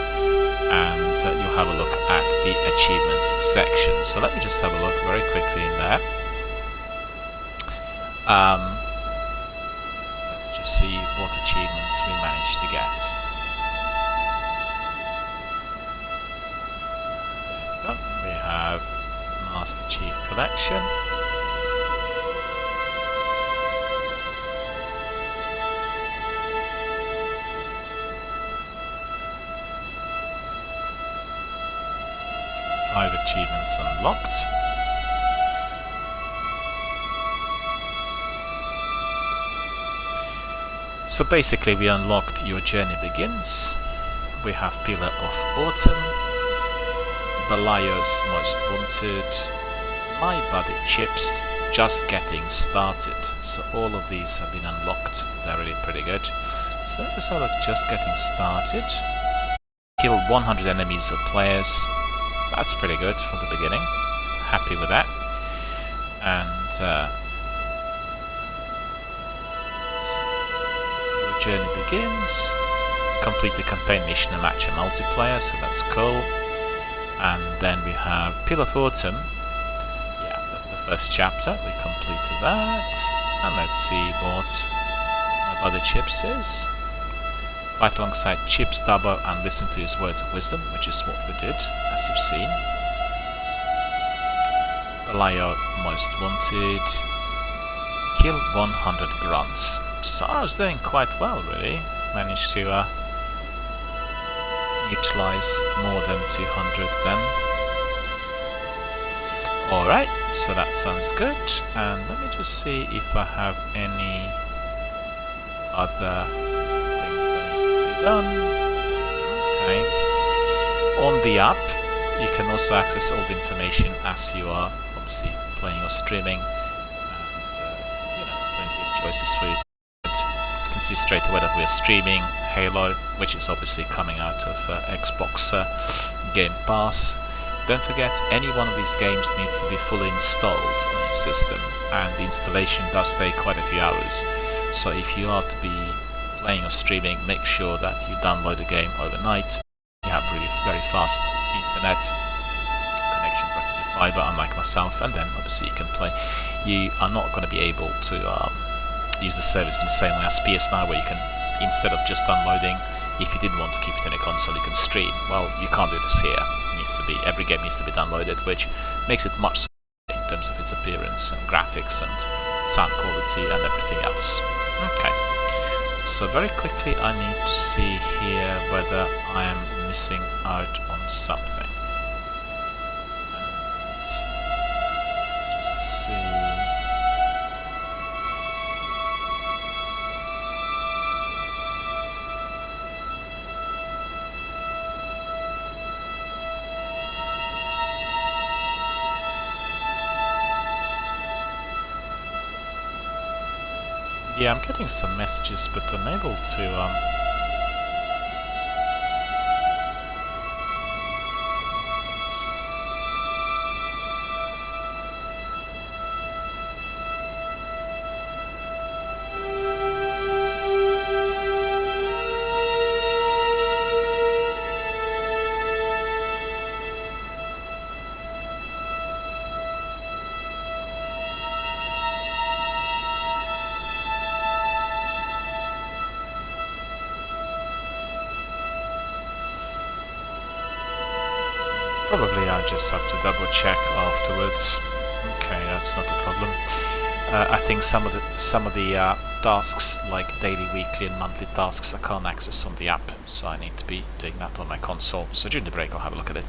and you'll have a look at the achievements section. So let me just have a look very quickly in there. Let's just see what achievements we managed to get. There we go. We have Master Chief Collection. Five achievements unlocked. So basically we unlocked Your Journey Begins. We have Pillar of Autumn, Balayo's Most Wanted, My Body Chips, Just Getting Started. So all of these have been unlocked. They're really pretty good. So that was all of Just Getting Started. Kill 100 enemies or players. That's pretty good for the beginning. Happy with that. And Your Journey Begins. Complete a campaign mission and match a multiplayer, so that's cool. And then we have Pillar of Autumn. Yeah, that's the first chapter. We completed that. And let's see what My Body Chips is. Fight alongside Chips Dabo and listen to his words of wisdom, which is what we did, as you've seen. Balayo Most Wanted. Kill 100 grunts. So I was doing quite well, really. Managed to neutralize more than 200 then. Alright, so that sounds good. And let me just see if I have any other things that need to be done. Okay. On the app, you can also access all the information as you are obviously playing or streaming. And, plenty of choices for you to do. You can see straight away that we are streaming Halo, which is obviously coming out of Xbox Game Pass. Don't forget, any one of these games needs to be fully installed on your system, and the installation does take quite a few hours. So if you are to be playing or streaming, make sure that you download the game overnight. You have really very fast internet connection, preferably fiber, unlike myself, and then obviously you can play. You are not going to be able to use the service in the same way as PS Now, where you can, instead of just downloading, if you didn't want to keep it in a console, you can stream. Well, you can't do this here. Every game needs to be downloaded, which makes it much simpler in terms of its appearance and graphics and sound quality and everything else. Okay, so very quickly I need to see here whether I am missing out on something. Let's just see. Yeah, I'm getting some messages, but unable to probably I just have to double check afterwards. Okay, that's not a problem. I think some of the tasks, like daily, weekly, and monthly tasks, I can't access on the app, so I need to be doing that on my console. So during the break, I'll have a look at it.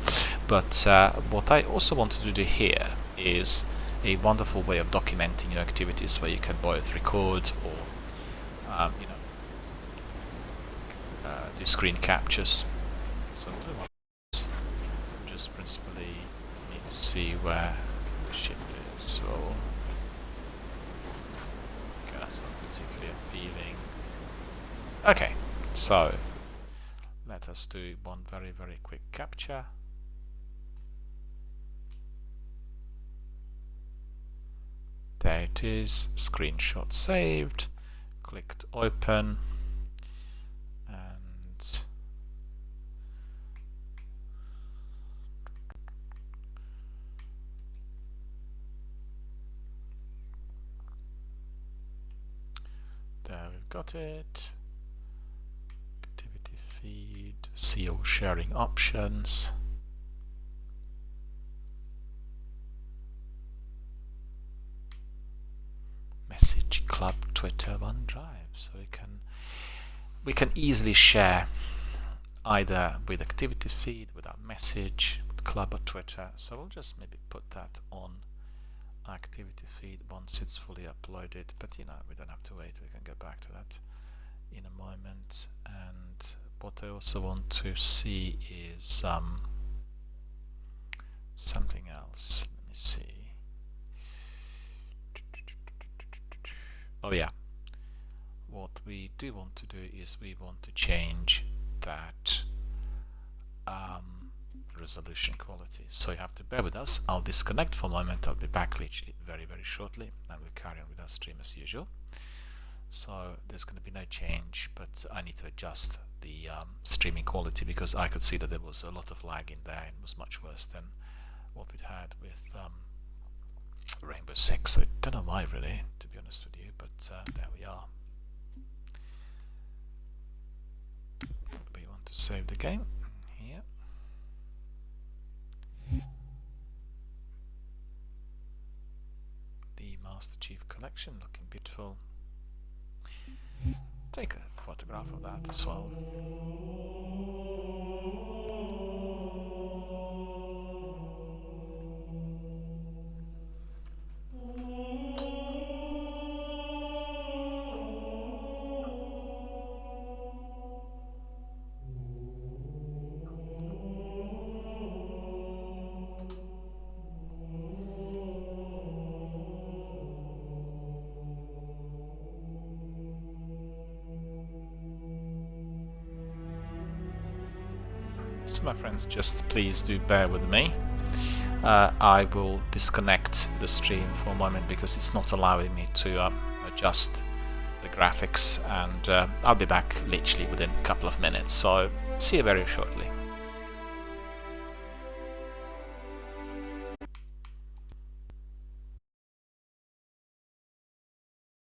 But what I also wanted to do here is a wonderful way of documenting your activities, where you can both record or do screen captures. So just principally need to see where the ship is, so okay, that's not particularly appealing. Okay, so let us do one very quick capture. There it is, screenshot saved, clicked open, and there we've got it. Activity feed, see all sharing options. Message, Club, Twitter, OneDrive. So we can easily share either with activity feed, with our message, with Club or Twitter. So we'll just maybe put that on activity feed once it's fully uploaded, but we don't have to wait, we can get back to that in a moment. And what I also want to see is something else. Let me see. Oh yeah, what we do want to do is we want to change that resolution quality. So you have to bear with us. I'll disconnect for a moment. I'll be back literally very shortly, and we'll carry on with our stream as usual. So there's going to be no change, but I need to adjust the streaming quality, because I could see that there was a lot of lag in there. It was much worse than what we'd had with Rainbow Six. So I don't know why, really, to be honest with you, but there we are. We want to save the game here. The Master Chief Collection, looking beautiful. Take a photograph of that as well. So my friends, just please do bear with me. I will disconnect the stream for a moment because it's not allowing me to adjust the graphics, and I'll be back literally within a couple of minutes, so see you very shortly.